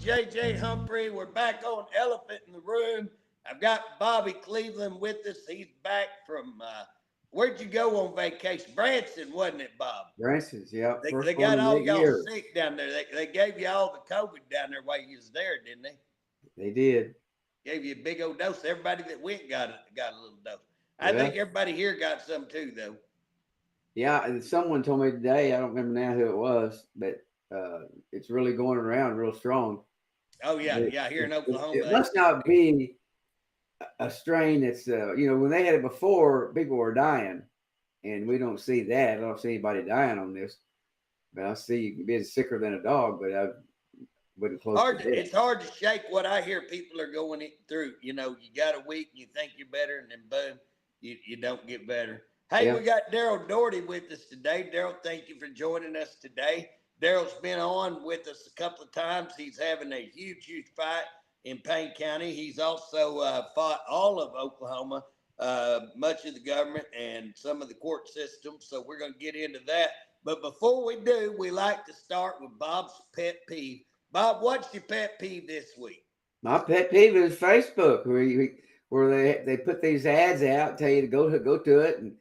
JJ Humphrey. We're back on Elephant in the Room. I've got Bobby Cleveland with us. He's back from, where'd you go on vacation? Branson, wasn't it, Bob? Branson's, yeah. They got all y'all sick down there. They gave you all the COVID down there while you was there, didn't they? They did. Gave you a big old dose. Everybody that went got a little dose. I Yeah. think everybody here got some too, though. Yeah, and someone told me today, I don't remember now who it was, but it's really going around real strong. Oh, yeah, here in Oklahoma. It must not be a strain that's, when they had it before, people were dying, and we don't see that. I don't see anybody dying on this. But I see you being sicker than a dog, but I wouldn't close to death. It's hard to shake what I hear people are going through. You got a week, you think you're better, and then boom, you don't get better. Hey, yeah. We got Daryl Doherty with us today. Daryl, thank you for joining us today. Daryl's been on with us a couple of times. He's having a huge fight in Payne County. He's also fought all of Oklahoma, much of the government and some of the court systems. So we're going to get into that. But before we do, we like to start with Bob's pet peeve. Bob, what's your pet peeve this week? My pet peeve is Facebook, where they put these ads out, tell you to go to it, and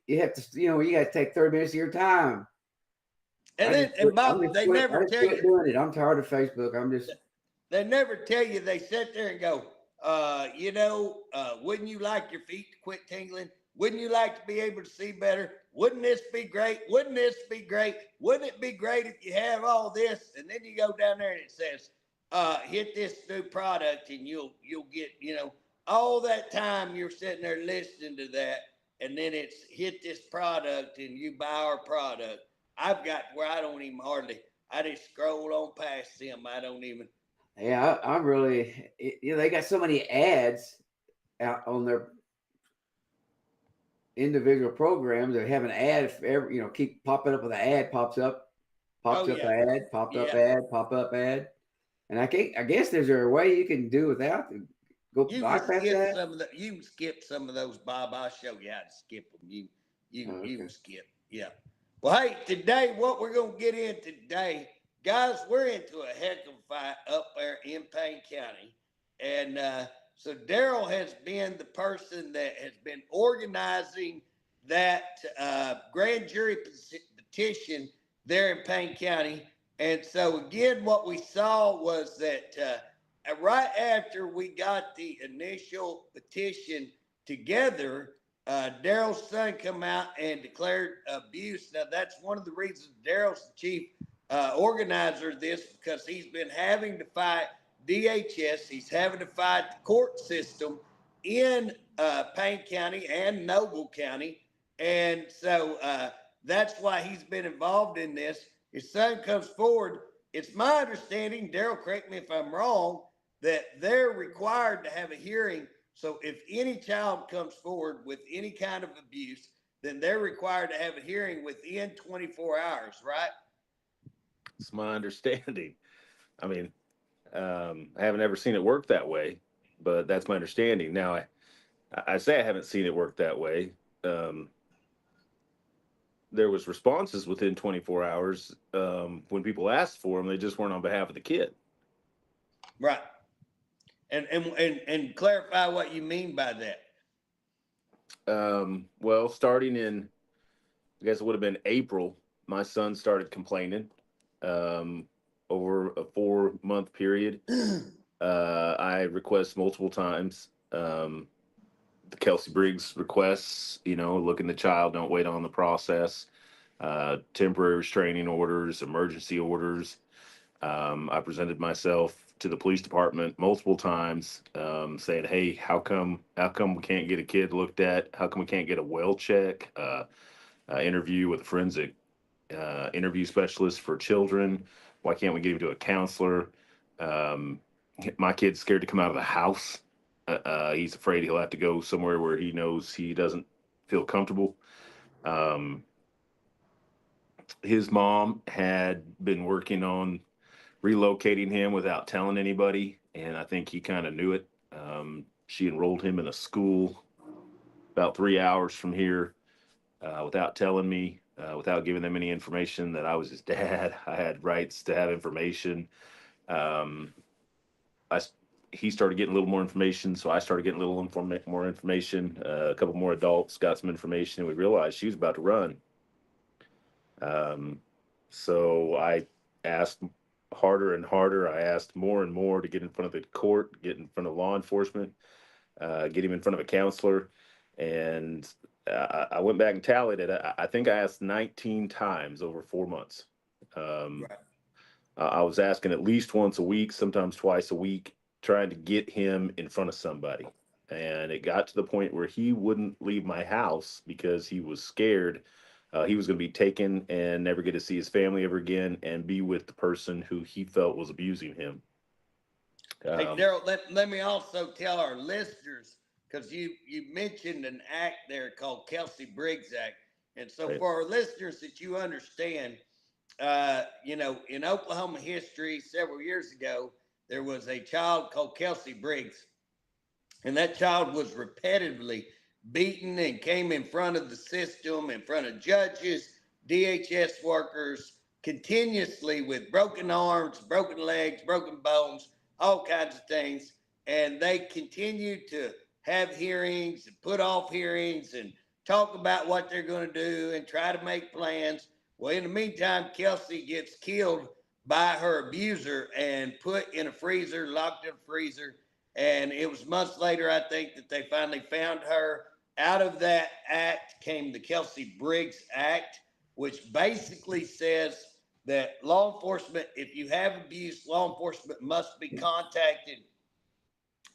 you have to, you got to take 30 minutes of your time. And Bob, they never tell you doing it. I'm tired of Facebook. They never tell you. They sit there and go, wouldn't you like your feet to quit tingling? Wouldn't you like to be able to see better? Wouldn't this be great? Wouldn't this be great? Wouldn't it be great if you have all this? And then you go down there and it says, hit this new product and you'll get, all that time you're sitting there listening to that. And then it's hit this product and you buy our product. I've got where I don't even I just scroll on past them. I don't even. Yeah, I really, they got so many ads out on their individual programs. They have an ad for every, keep popping up with an ad, pops up ad, popped up ad, pop up ad. And I guess there's a way you can do without the, go bypass that. You can skip some of those, Bob. I'll show you how to skip them. You can skip. Yeah. Well, hey, today, what we're going to get in today, guys, we're into a heck of a fight up there in Payne County. And so Daryl has been the person that has been organizing that grand jury petition there in Payne County. And so, again, what we saw was that right after we got the initial petition together, Daryl's son come out and declared abuse. Now, that's one of the reasons Daryl's the chief organizer of this, because he's been having to fight DHS. He's having to fight the court system in Payne County and Noble County. And so that's why he's been involved in this. His son comes forward. It's my understanding, Daryl, correct me if I'm wrong, that they're required to have a hearing. So if any child comes forward with any kind of abuse, then they're required to have a hearing within 24 hours, right? It's my understanding. I mean, I haven't ever seen it work that way, but that's my understanding. Now, I say I haven't seen it work that way. There was responses within 24 hours when people asked for them. They just weren't on behalf of the kid. Right. And clarify what you mean by that. Well, starting in, I guess it would have been April, my son started complaining over a 4-month period. I request multiple times. The Kelsey Briggs requests, looking the child, don't wait on the process, temporary restraining orders, emergency orders. I presented myself to the police department multiple times, saying, hey, how come we can't get a kid looked at? How come we can't get a well check, interview with a forensic interview specialist for children? Why can't we get him to a counselor? My kid's scared to come out of the house. He's afraid he'll have to go somewhere where he knows he doesn't feel comfortable. His mom had been working on relocating him without telling anybody, and I think he kind of knew it. She enrolled him in a school about 3 hours from here without telling me, without giving them any information that I was his dad. I had rights to have information. Um, he started getting a little more information, so I started getting a little more information. A couple more adults got some information, and we realized she was about to run. So I asked harder and harder. I asked more and more to get in front of the court, get in front of law enforcement, get him in front of a counselor. And I went back and tallied it. I think I asked 19 times over 4 months. Right. I was asking at least once a week, sometimes twice a week, trying to get him in front of somebody. And it got to the point where he wouldn't leave my house because he was scared he was going to be taken and never get to see his family ever again and be with the person who he felt was abusing him. Hey, Daryl, let me also tell our listeners, because you mentioned an act there called Kelsey Briggs Act. And so Right. for our listeners that you understand, in Oklahoma history, several years ago, there was a child called Kelsey Briggs, and that child was repetitively beaten and came in front of the system, in front of judges, DHS workers, continuously with broken arms, broken legs, broken bones, all kinds of things. And they continued to have hearings and put off hearings and talk about what they're going to do and try to make plans. Well, in the meantime, Kelsey gets killed by her abuser and put in a freezer, locked in a freezer. And it was months later, I think, that they finally found her. Out of that act came the Kelsey Briggs Act, which basically says that law enforcement, if you have abuse, law enforcement must be contacted,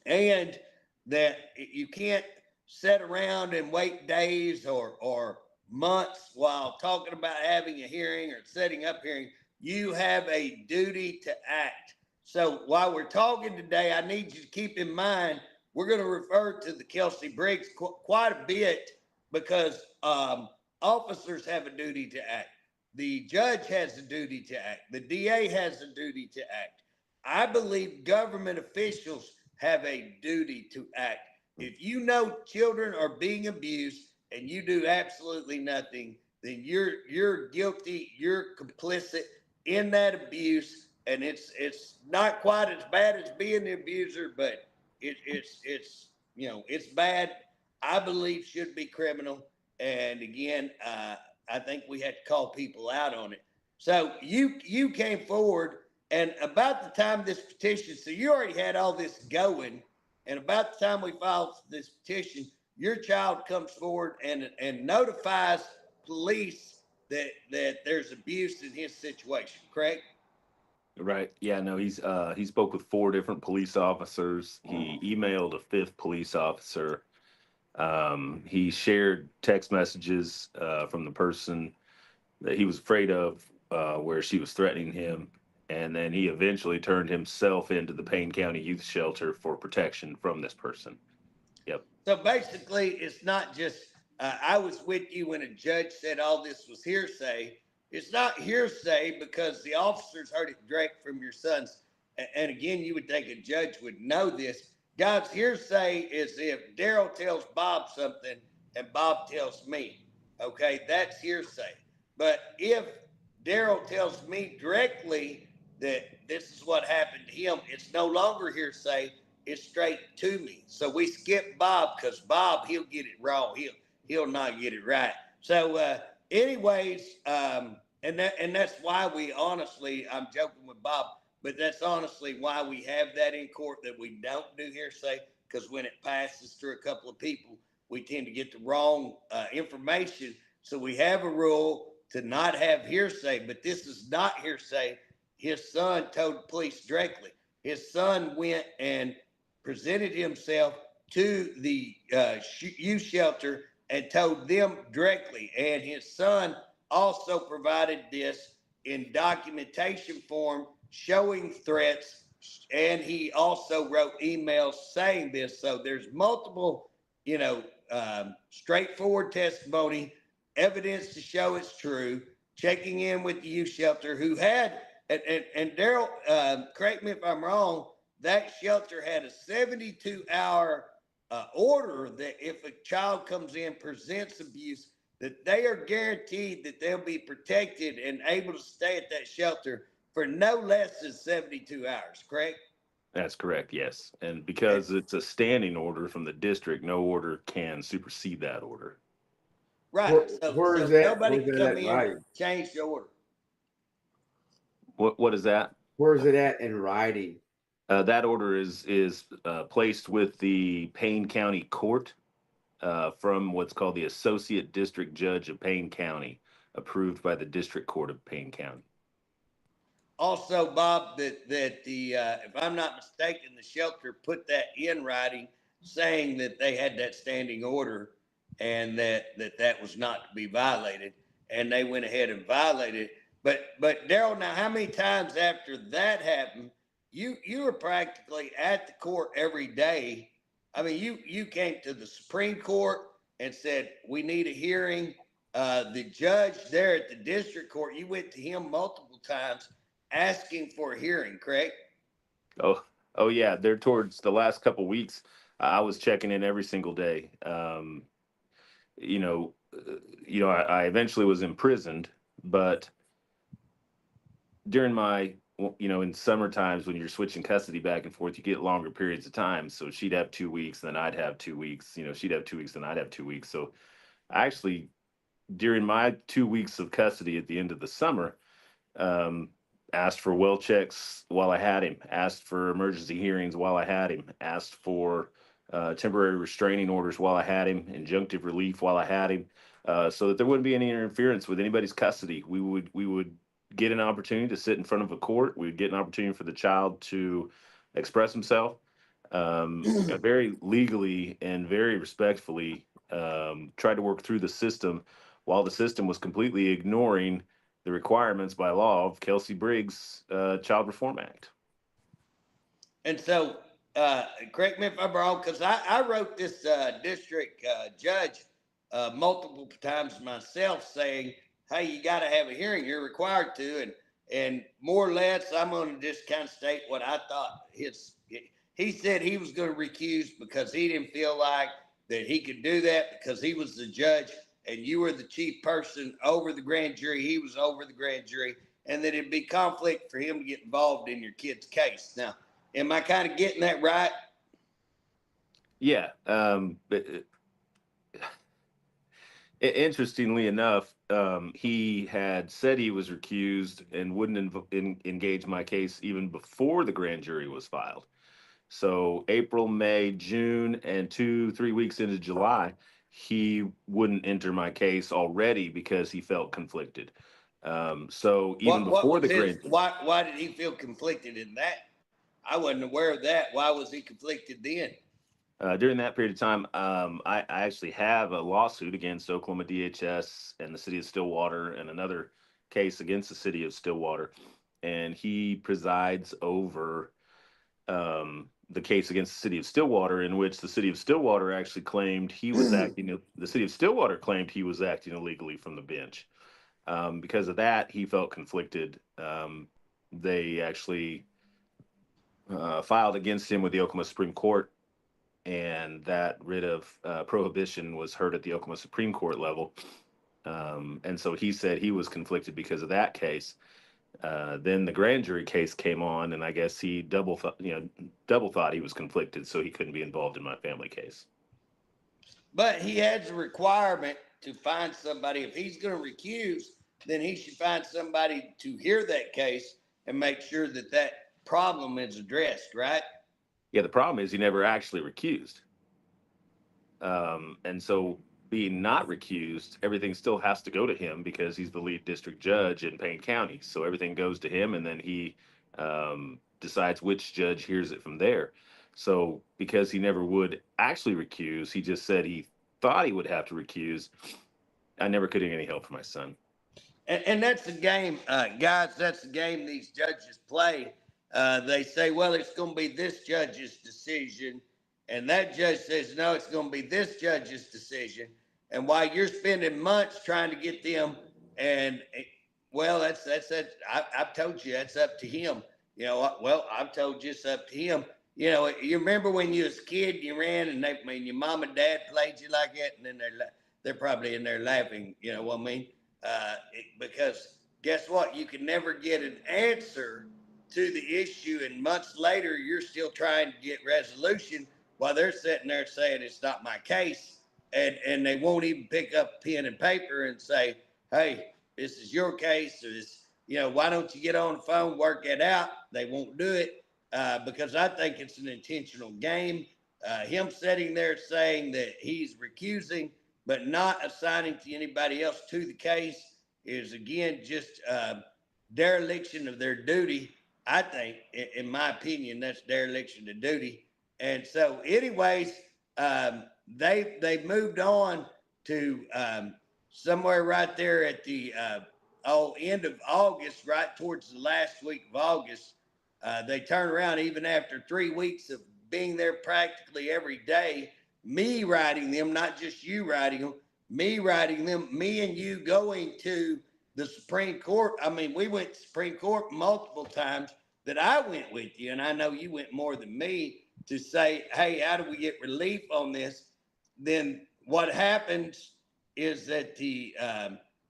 and that you can't sit around and wait days or months while talking about having a hearing or setting up hearing. You have a duty to act. So while we're talking today, I need you to keep in mind we're going to refer to the Kelsey Briggs quite a bit because officers have a duty to act. The judge has a duty to act. The DA has a duty to act. I believe government officials have a duty to act. If you know children are being abused and you do absolutely nothing, then you're guilty, you're complicit in that abuse, and it's not quite as bad as being the abuser, but it's bad. I believe should be criminal. And again, I think we had to call people out on it. So you came forward, and about the time this petition, so you already had all this going, and about the time we filed this petition, your child comes forward and notifies police that there's abuse in his situation, correct? Right. Yeah, no, he spoke with 4 different police officers. He emailed a 5th police officer. He shared text messages from the person that he was afraid of, where she was threatening him. And then he eventually turned himself into the Payne County Youth Shelter for protection from this person. Yep. So basically, it's not just, I was with you when a judge said all this was hearsay. It's not hearsay because the officers heard it direct from your sons. And again, you would think a judge would know this. Guys, hearsay is if Daryl tells Bob something and Bob tells me. Okay, that's hearsay. But if Daryl tells me directly that this is what happened to him, it's no longer hearsay. It's straight to me. So we skip Bob because Bob, he'll get it wrong. He'll not get it right. So anyways, and that's why we honestly, I'm joking with Bob, but that's honestly why we have that in court, that we don't do hearsay, because when it passes through a couple of people, we tend to get the wrong information. So we have a rule to not have hearsay, but this is not hearsay. His son told the police directly. His son went and presented himself to the youth shelter and told them directly. And his son also provided this in documentation form showing threats. And he also wrote emails saying this. So there's multiple, straightforward testimony, evidence to show it's true, checking in with the youth shelter who had, and Daryl, correct me if I'm wrong, that shelter had a 72-hour order that if a child comes in, presents abuse, that they are guaranteed that they'll be protected and able to stay at that shelter for no less than 72 hours, correct? That's correct, yes. And because it's a standing order from the district, no order can supersede that order. Right. Where is So that? nobody Where's can that come at in writing? and change the order. What is that? Where is it at in writing? That order is placed with the Payne County Court from what's called the Associate District Judge of Payne County, approved by the District Court of Payne County. Also, Bob, that the if I'm not mistaken, the shelter put that in writing, saying that they had that standing order, and that was not to be violated, and they went ahead and violated it. But Daryl, now how many times after that happened, you were practically at the court every day? I mean, you came to the Supreme Court and said we need a hearing. The judge there at the district court, you went to him multiple times asking for a hearing, correct? Oh yeah. There towards the last couple weeks, I was checking in every single day. I eventually was imprisoned, but during my, in summer times when you're switching custody back and forth, you get longer periods of time. So she'd have 2 weeks, then I'd have 2 weeks. She'd have 2 weeks, then I'd have 2 weeks. So I actually, during my 2 weeks of custody at the end of the summer, asked for well checks while I had him, asked for emergency hearings while I had him, asked for temporary restraining orders while I had him, injunctive relief while I had him, so that there wouldn't be any interference with anybody's custody. We would get an opportunity to sit in front of a court. We would get an opportunity for the child to express himself, very legally and very respectfully, tried to work through the system while the system was completely ignoring the requirements by law of Kelsey Briggs' Child Reform Act. And so, correct me if I'm wrong, because I wrote this district judge multiple times myself saying, hey, you got to have a hearing. You're required to. And more or less, I'm going to just kind of state what I thought. He said he was going to recuse because he didn't feel like that he could do that because he was the judge and you were the chief person over the grand jury. He was over the grand jury, and that it'd be conflict for him to get involved in your kid's case. Now, am I kind of getting that right? Yeah. Interestingly enough, he had said he was recused and wouldn't engage my case even before the grand jury was filed. So April, May, June, and 2-3 weeks into July, he wouldn't enter my case already because he felt conflicted. So even before the grand, why did he feel conflicted in that? I wasn't aware of that. Why was he conflicted then? During that period of time, I actually have a lawsuit against Oklahoma DHS and the city of Stillwater and another case against the city of Stillwater. And he presides over the case against the city of Stillwater, in which the city of Stillwater actually claimed he was the city of Stillwater claimed he was acting illegally from the bench. Because of that, he felt conflicted. They actually filed against him with the Oklahoma Supreme Court, and that writ of prohibition was heard at the Oklahoma Supreme Court level. And so he said he was conflicted because of that case. Then the grand jury case came on, and I guess he double thought he was conflicted, so he couldn't be involved in my family case. But he has a requirement to find somebody. If he's going to recuse, then he should find somebody to hear that case and make sure that that problem is addressed, right? Yeah, the problem is he never actually recused. And so being not recused, everything still has to go to him because he's the lead district judge in Payne County. So everything goes to him, and then he decides which judge hears it from there. So because he never would actually recuse, he just said he thought he would have to recuse. I never could get any help for my son. And that's the game, guys. That's the game these judges play. They say, well, it's going to be this judge's decision. And that judge says, no, it's going to be this judge's decision. And while you're spending months trying to get them, and well, that's it. I've told you that's up to him. Well, I've told you it's up to him. You remember when you was a kid, you ran, and your mom and dad played you like that, and then they're probably in there laughing. You know what I mean? Because guess what? You can never get an answer to the issue. And months later, you're still trying to get resolution while they're sitting there saying it's not my case. And they won't even pick up pen and paper and say, hey, this is your case, or this, why don't you get on the phone, work it out? They won't do it because I think it's an intentional game. Him sitting there saying that he's recusing, but not assigning to anybody else to the case is, again, just dereliction of their duty. I think, in my opinion, that's dereliction of duty. And so, anyways, they moved on to somewhere right there at the end of August, right towards the last week of August. They turned around even after 3 weeks of being there practically every day, me writing them, not just you writing them, me writing them, me and you going to the Supreme Court. I mean, we went to Supreme Court multiple times that I went with you, and I know you went more than me, to say, hey, how do we get relief on this? Then what happens is that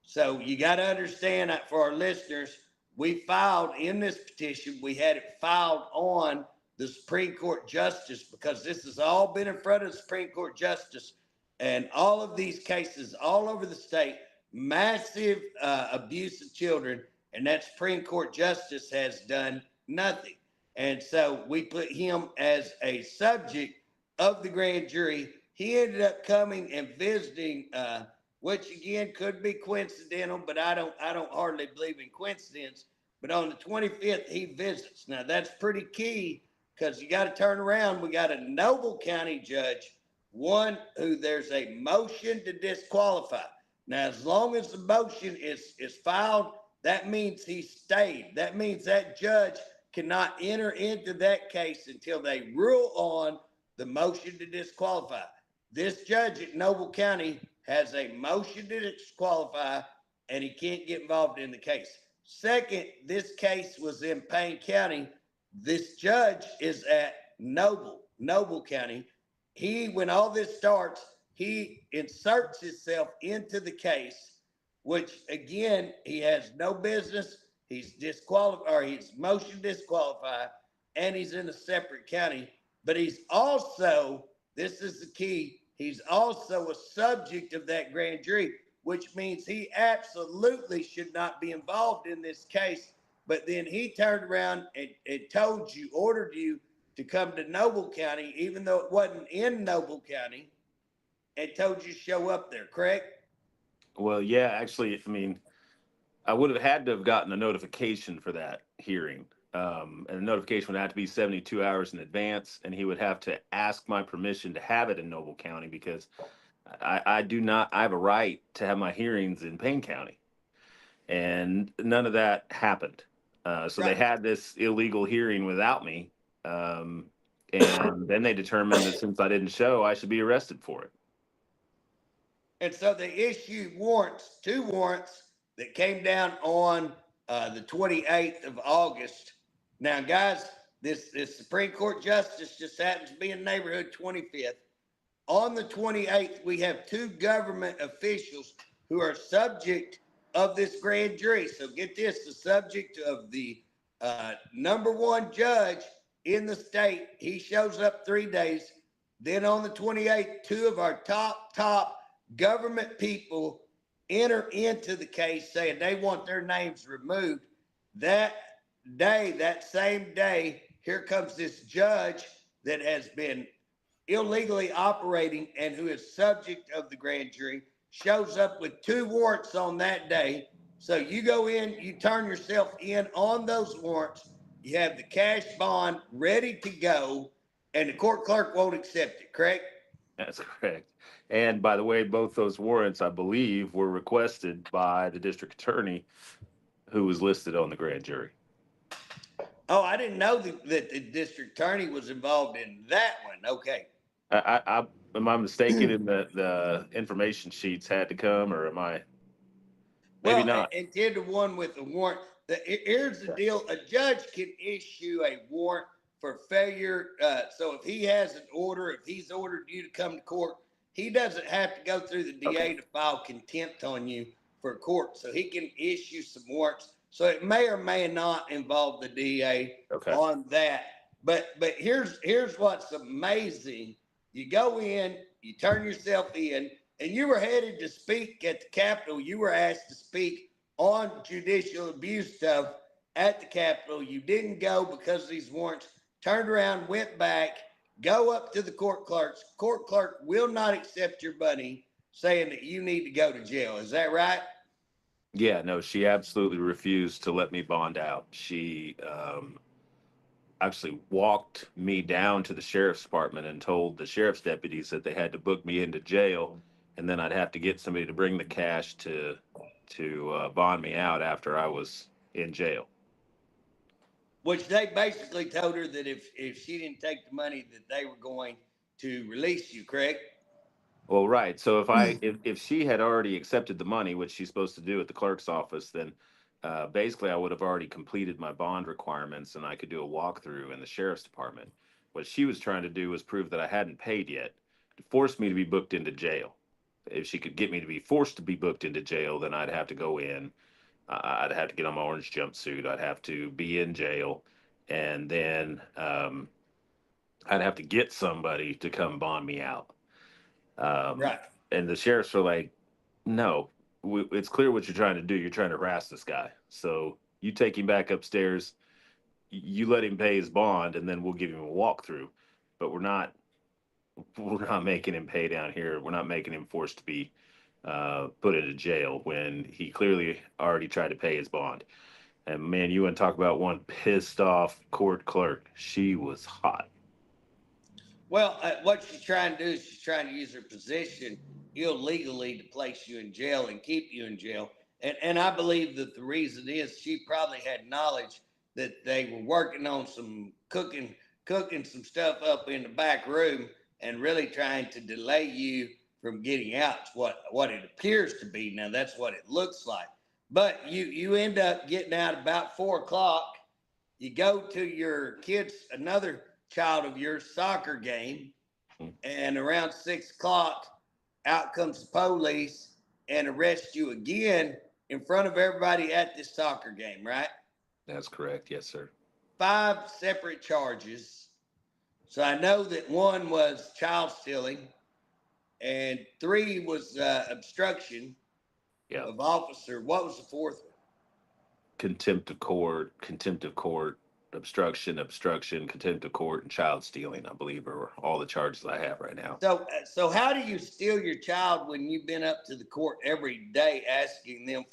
so you got to understand that for our listeners, we filed in this petition, we had it filed on the Supreme Court justice, because this has all been in front of the Supreme Court justice, and all of these cases all over the state, massive abuse of children, and that Supreme Court justice has done nothing. And so we put him as a subject of the grand jury. He ended up coming and visiting, which again could be coincidental, but I don't hardly believe in coincidence. But on the 25th, he visits. Now that's pretty key, because you got to turn around. We got a Noble County judge, one who there's a motion to disqualify. Now, as long as the motion is filed, that means he stayed. That means that judge cannot enter into that case until they rule on the motion to disqualify. This judge at Noble County has a motion to disqualify, and he can't get involved in the case. Second, this case was in Payne County. This judge is at Noble County. When all this starts, he inserts himself into the case, which again, he has no business. He's disqualified, or he's motion disqualified, and he's in a separate county. But he's also, this is the key, he's also a subject of that grand jury, which means he absolutely should not be involved in this case. But then he turned around and told you, ordered you to come to Noble County, even though it wasn't in Noble County, and told you to show up there, correct? Well, yeah, actually, I mean, I would have had to have gotten a notification for that hearing. And the notification would have to be 72 hours in advance, and he would have to ask my permission to have it in Noble County, because I have a right to have my hearings in Payne County. And none of that happened. So They had this illegal hearing without me. And then they determined that since I didn't show, I should be arrested for it. And so they issued warrants, 2 warrants that came down on the 28th of August. Now, guys, this Supreme Court justice just happens to be in the neighborhood 25th. On the 28th, we have 2 government officials who are subject of this grand jury. So get this, the subject of the number 1 judge in the state. He shows up 3 days. Then on the 28th, 2 of our top government people enter into the case saying they want their names removed. That same day, here comes this judge that has been illegally operating and who is subject of the grand jury, shows up with 2 warrants on that day. So you go in, you turn yourself in on those warrants, you have the cash bond ready to go, and the court clerk won't accept it, correct? That's correct. And by the way, both those warrants, I believe, were requested by the district attorney who was listed on the grand jury. Oh, I didn't know that the district attorney was involved in that one. Okay. Am I mistaken in the information sheets had to come, or am I? Maybe not. And 10-1 with the warrant. Here's the deal. A judge can issue a warrant for failure. So if he has an order, if he's ordered you to come to court, he doesn't have to go through the DA to file contempt on you for court, so he can issue some warrants. So it may or may not involve the DA Okay. on that. But here's what's amazing. You go in, you turn yourself in, and you were headed to speak at the Capitol. You were asked to speak on judicial abuse stuff at the Capitol. You didn't go because of these warrants. Turned around, went back, go up to the court clerks. Court clerk will not accept your money, saying that you need to go to jail. Is that right? Yeah, no, she absolutely refused to let me bond out. She actually walked me down to the sheriff's department and told the sheriff's deputies that they had to book me into jail, and then I'd have to get somebody to bring the cash to bond me out after I was in jail. Which they basically told her that if she didn't take the money, that they were going to release you, correct? Well, right. So if she had already accepted the money, which she's supposed to do at the clerk's office, then basically I would have already completed my bond requirements and I could do a walkthrough in the sheriff's department. What she was trying to do was prove that I hadn't paid yet, to force me to be booked into jail. If she could get me to be forced to be booked into jail, then I'd have to go in. I'd have to get on my orange jumpsuit. I'd have to be in jail, and then I'd have to get somebody to come bond me out. Right. And the sheriffs were like, no, it's clear what you're trying to do. You're trying to harass this guy. So you take him back upstairs, you let him pay his bond, and then we'll give him a walkthrough. But we're not making him pay down here. We're not making him forced to be put into jail when he clearly already tried to pay his bond. And man, you want to talk about one pissed off court clerk. She was hot. Well, what she's trying to do is she's trying to use her position illegally to place you in jail and keep you in jail. And I believe that the reason is she probably had knowledge that they were working on some cooking some stuff up in the back room and really trying to delay you from getting out. It's what it appears to be. Now that's what it looks like. But you end up getting out about 4:00. You go to your kids, another child of your soccer game, and around 6:00, out comes the police and arrest you again in front of everybody at this soccer game, right? That's correct. Yes, sir. 5 separate charges. So I know that one was child stealing, and 3 was obstruction of officer. What was the 4th one? Contempt of court, obstruction, contempt of court, and child stealing, I believe, are all the charges I have right now. So how do you steal your child when you've been up to the court every day asking them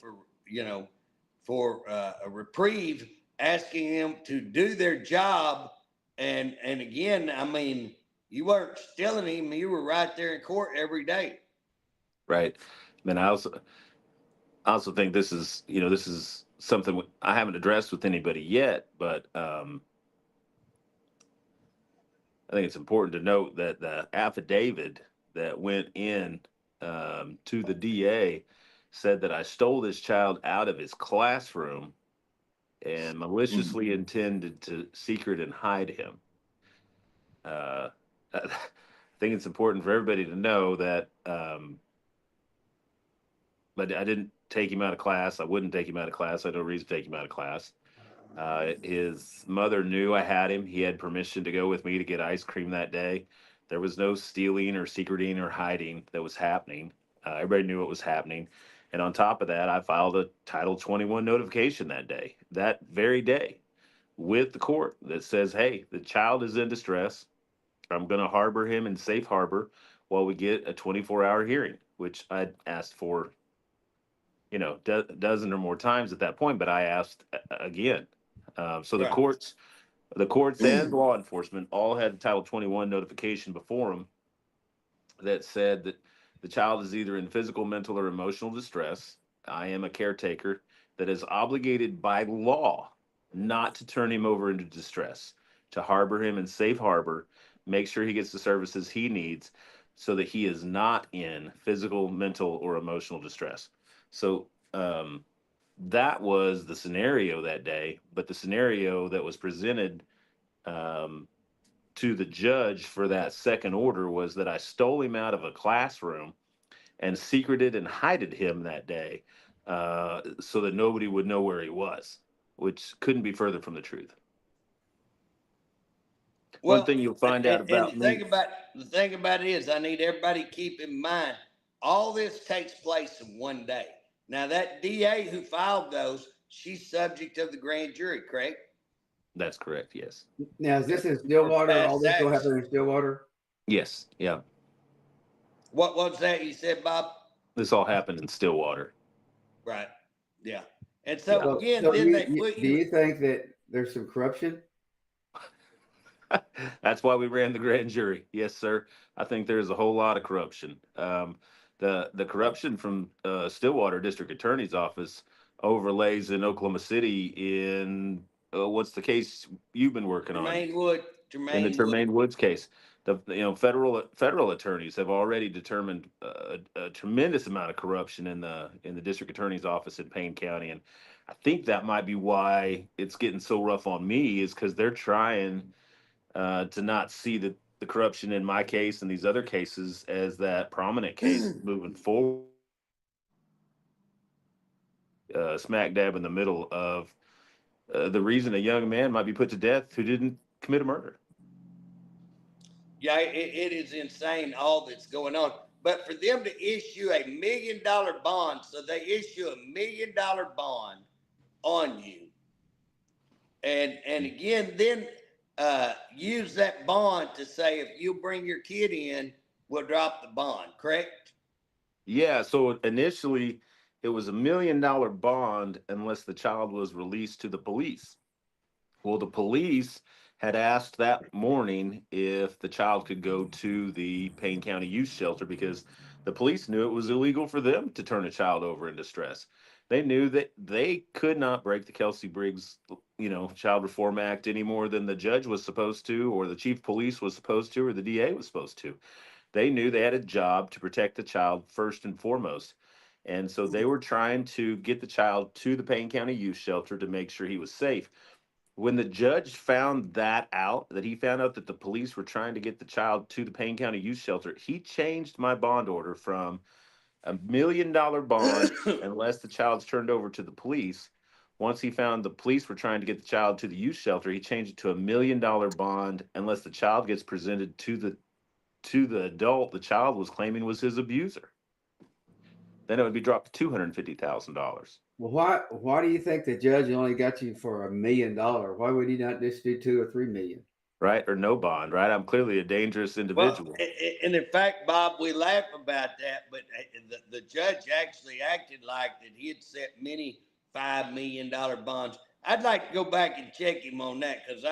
for a reprieve, asking them to do their job? And again, I mean, you weren't stealing him. You were right there in court every day. Right. And I also think this is something I haven't addressed with anybody yet, but I think it's important to note that the affidavit that went in to the DA said that I stole this child out of his classroom and maliciously intended to secret and hide him. I think it's important for everybody to know that, but I didn't take him out of class. I wouldn't take him out of class. I had no reason to take him out of class. His mother knew I had him. He had permission to go with me to get ice cream that day. There was no stealing or secreting or hiding that was happening. Everybody knew what was happening. And on top of that, I filed a Title 21 notification that very day, with the court that says, hey, the child is in distress. I'm going to harbor him in safe harbor while we get a 24-hour hearing, which I'd asked for, dozen or more times at that point, but I asked again. So the courts and law enforcement all had Title 21 notification before them that said that the child is either in physical, mental, or emotional distress. I am a caretaker that is obligated by law not to turn him over into distress, to harbor him in safe harbor, make sure he gets the services he needs so that he is not in physical, mental, or emotional distress. So that was the scenario that day, but the scenario that was presented to the judge for that second order was that I stole him out of a classroom and secreted and hided him that day so that nobody would know where he was, which couldn't be further from the truth. One Well, thing you'll find out and about me. the thing about it is, I need everybody to keep in mind, all this takes place in one day. Now, that DA who filed those, she's subject of the grand jury, correct? That's correct. Yes. Now, is this in Stillwater? All Past this will acts. happen in Stillwater? Yes. Yeah. What was that you said, Bob? This all happened in Stillwater. Right. Yeah. And Yeah. so again, So then they put do you think that there's some corruption? That's why we ran the grand jury. Yes, sir. I think there's a whole lot of corruption. The corruption from Stillwater District Attorney's Office overlays in Oklahoma City in what's the case you've been working on? Jermaine Wood. In the Jermaine Wood. Tremaine Woods case. Federal attorneys have already determined a tremendous amount of corruption in the district attorney's office in Payne County, and I think that might be why it's getting so rough on me, is because they're trying to not see the corruption in my case and these other cases as that prominent case moving forward. Smack dab in the middle of the reason a young man might be put to death who didn't commit a murder. Yeah, it is insane all that's going on. But for them to issue $1 million bond, so they issue $1 million bond on you, and again, then use that bond to say, if you bring your kid in, we'll drop the bond. Correct? Yeah. So initially, it was $1 million bond unless the child was released to the police. Well, the police had asked that morning if the child could go to the Payne County Youth Shelter because the police knew it was illegal for them to turn a child over in distress. They knew that they could not break the Kelsey Briggs, Child Reform Act any more than the judge was supposed to, or the chief of police was supposed to, or the DA was supposed to. They knew they had a job to protect the child first and foremost. And so they were trying to get the child to the Payne County Youth Shelter to make sure he was safe. When the judge found that out, that he found out that the police were trying to get the child to the Payne County Youth Shelter, he changed my bond order from $1 million bond unless the child's turned over to the police. Once he found the police were trying to get the child to the youth shelter, he changed it to $1 million bond unless the child gets presented to the adult the child was claiming was his abuser. Then it would be dropped to $250,000. Well, why do you think the judge only got you for $1 million? Why would he not just do 2 or 3 million? Right, or no bond, right? I'm clearly a dangerous individual. Well, and in fact, Bob, we laugh about that, but the judge actually acted like that he had set many $5 million bonds. I'd like to go back and check him on that, because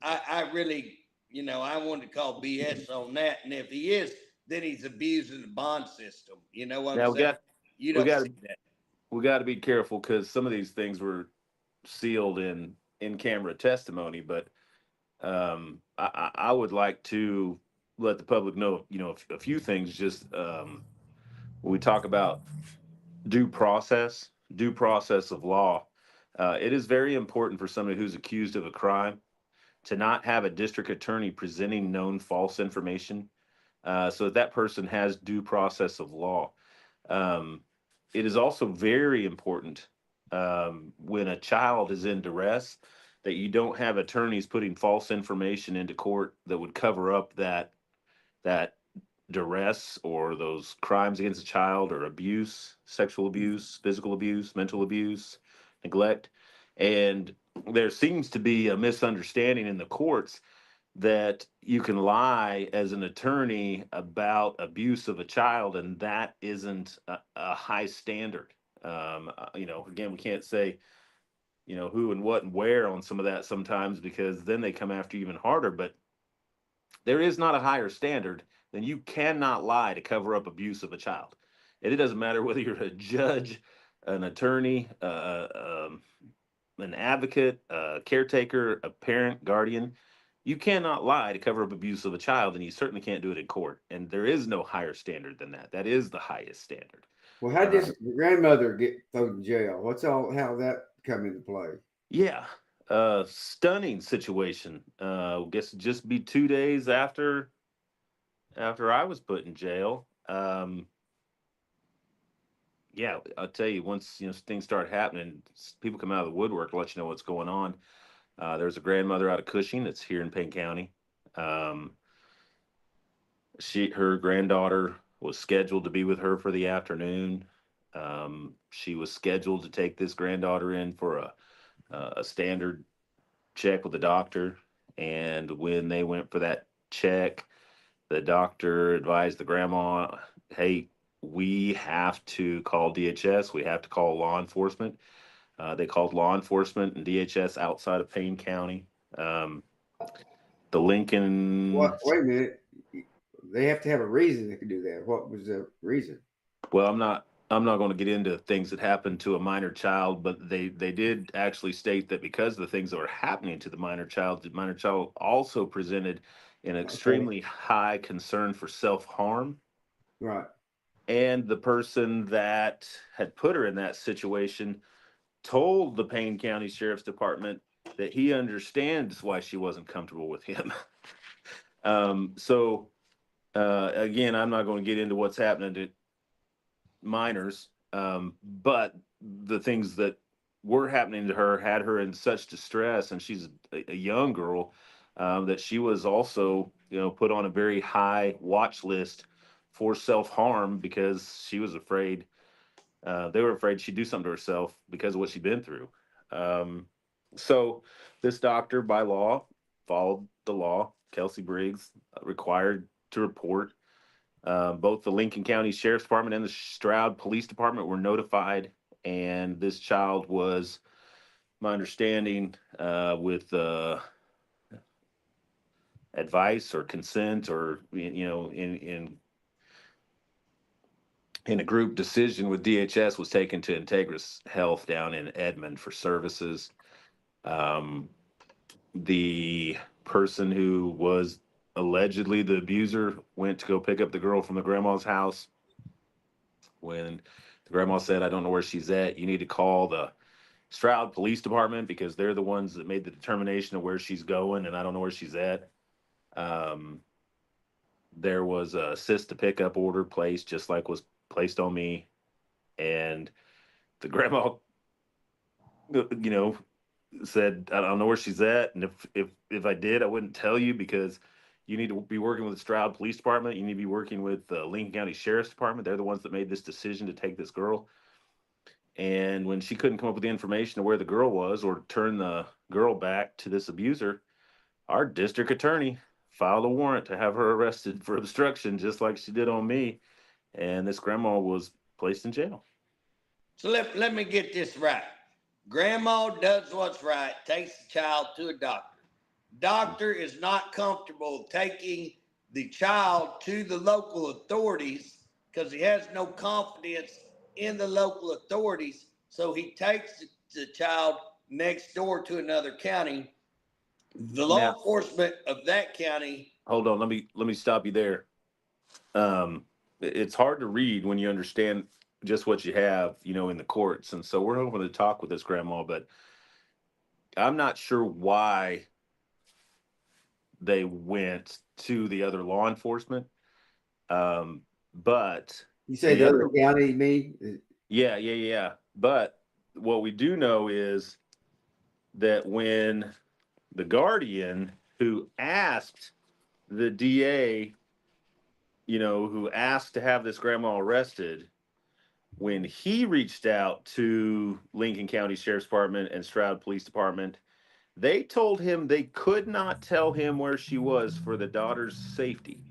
I really, I wanted to call BS on that. And if he is, then he's abusing the bond system. You know what I'm saying? You don't see that. We got to be careful because some of these things were sealed in camera testimony, but I would like to let the public know, a few things. Just when we talk about due process of law, it is very important for somebody who's accused of a crime to not have a district attorney presenting known false information, so that person has due process of law. It is also very important when a child is in duress that you don't have attorneys putting false information into court that would cover up that duress or those crimes against a child, or abuse, sexual abuse, physical abuse, mental abuse, neglect. And there seems to be a misunderstanding in the courts that you can lie as an attorney about abuse of a child, and that isn't a high standard. Again, we can't say, who and what and where on some of that sometimes, because then they come after you even harder. But there is not a higher standard. Then you cannot lie to cover up abuse of a child. And it doesn't matter whether you're a judge, an attorney, an advocate, a caretaker, a parent, guardian. You cannot lie to cover up abuse of a child, and you certainly can't do it in court. And there is no higher standard than that. That is the highest standard. Well, how did your grandmother get thrown in jail? How that come into play? Yeah, stunning situation. Guess just be 2 days after I was put in jail. Yeah, I'll tell you, once things start happening, people come out of the woodwork to let you know what's going on. There's a grandmother out of Cushing that's here in Payne County. Um, her granddaughter was scheduled to be with her for the afternoon. She was scheduled to take this granddaughter in for a standard check with the doctor, and when they went for that check, the doctor advised the grandma, "Hey, we have to call DHS. We have to call law enforcement." They called law enforcement and DHS outside of Payne County. Um, the Lincoln, What? Wait a minute. They have to have a reason they could do that. What was the reason? well, I'm not going to get into things that happened to a minor child, but they did actually state that because of the things that were happening to the minor child also presented an Okay. extremely high concern for self-harm. Right. And the person that had put her in that situation told the Payne County Sheriff's Department that he understands why she wasn't comfortable with him. So again, I'm not going to get into what's happening to minors, but the things that were happening to her had her in such distress, and she's a young girl, that she was also, put on a very high watch list for self harm because she was afraid. They were afraid she'd do something to herself because of what she'd been through. Um, so this doctor, by law, followed the law. Kelsey Briggs, required to report. Both the Lincoln County Sheriff's Department and the Stroud Police Department were notified, and this child was, my understanding, with advice or consent, or in a group decision with DHS, was taken to Integris Health down in Edmond for services. Um, the person who was allegedly the abuser went to go pick up the girl from the grandma's house. When the grandma said, "I don't know where she's at. You need to call the Stroud Police Department because they're the ones that made the determination of where she's going, and I don't know where she's at." Um, there was a assist to pick up order placed, just like was placed on me, and the grandma, you know, said, "I don't know where she's at, and if I did, I wouldn't tell you because you need to be working with the Stroud Police Department. You need to be working with the Lincoln County Sheriff's Department. They're the ones that made this decision to take this girl." And when she couldn't come up with the information of where the girl was or turn the girl back to this abuser, our district attorney filed a warrant to have her arrested for obstruction, just like she did on me. And this grandma was placed in jail. So let me get this right. Grandma does what's right, takes the child to a doctor. Doctor is not comfortable taking the child to the local authorities because he has no confidence in the local authorities. So he takes the child next door to another county. The law Now, enforcement of that county. hold on, let me stop you there. It's hard to read when you understand just what you have, in the courts. And so we're hoping to talk with this grandma, but I'm not sure why they went to the other law enforcement. But You say the other county, me? yeah. But what we do know is that when the guardian who asked the DA, who asked to have this grandma arrested, when he reached out to Lincoln County Sheriff's Department and Stroud Police Department, they told him they could not tell him where she was for the daughter's safety.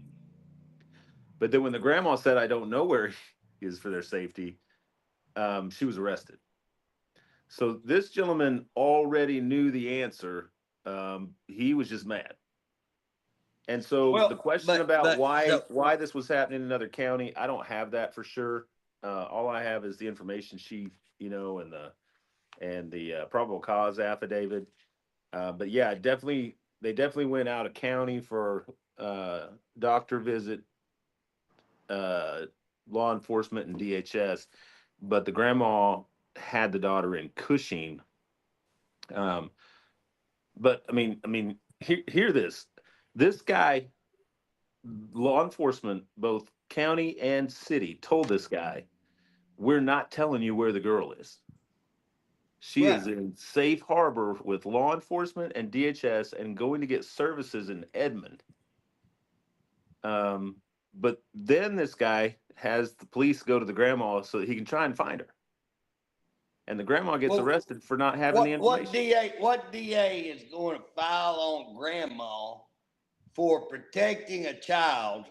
But then when the grandma said, "I don't know where he is for their safety," she was arrested. So this gentleman already knew the answer. He was just mad. And so the question about why this was happening in another county, I don't have that for sure. All I have is the information sheet, and the probable cause affidavit. But yeah, they definitely went out of county for doctor visit, law enforcement, and DHS. But the grandma had the daughter in Cushing. Um, but hear this. This guy, law enforcement, both county and city, told this guy we're not telling you where the girl is. She Right. is in safe harbor with law enforcement and DHS and going to get services in Edmond. But then this guy has the police go to the grandma so that he can try and find her. And the grandma gets Well, arrested for not having the information. What DA is going to file on grandma for protecting a child,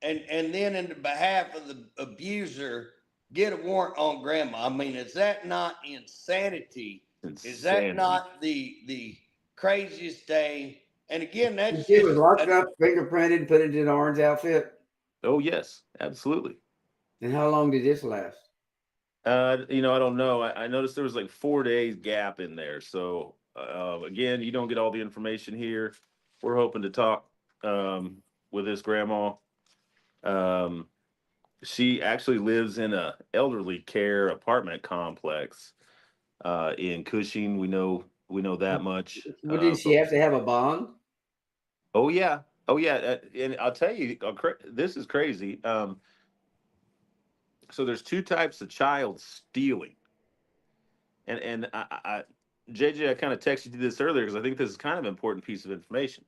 and then in the behalf of the abuser get a warrant on grandma? I mean, is that not insanity? Is that not the craziest thing? And again, that's She was just locked up, fingerprinted, put into an orange outfit. Oh yes, absolutely. And how long did this last? I don't know. I noticed there was like 4 days gap in there. So again, you don't get all the information here. We're hoping to talk with this grandma. She actually lives in a elderly care apartment complex in Cushing. We know that much. Well, did she have to have a bond? Oh yeah, and I'll tell you, this is crazy. So there's two types of child stealing, and JJ, I kind of texted you this earlier because I think this is kind of an important piece of information.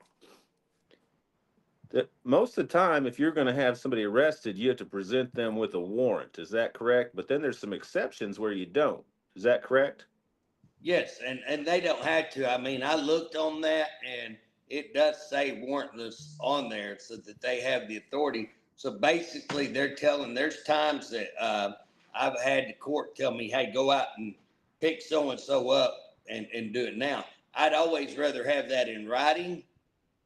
That most of the time, if you're going to have somebody arrested, you have to present them with a warrant. Is that correct? But then there's some exceptions where you don't. Is that correct? yes, and they don't have to. I mean, I looked on that, and it does say warrantless on there, so that they have the authority. So basically, they're telling. There's times that I've had the court tell me, "Hey, go out and pick so and so up and do it now." I'd always rather have that in writing,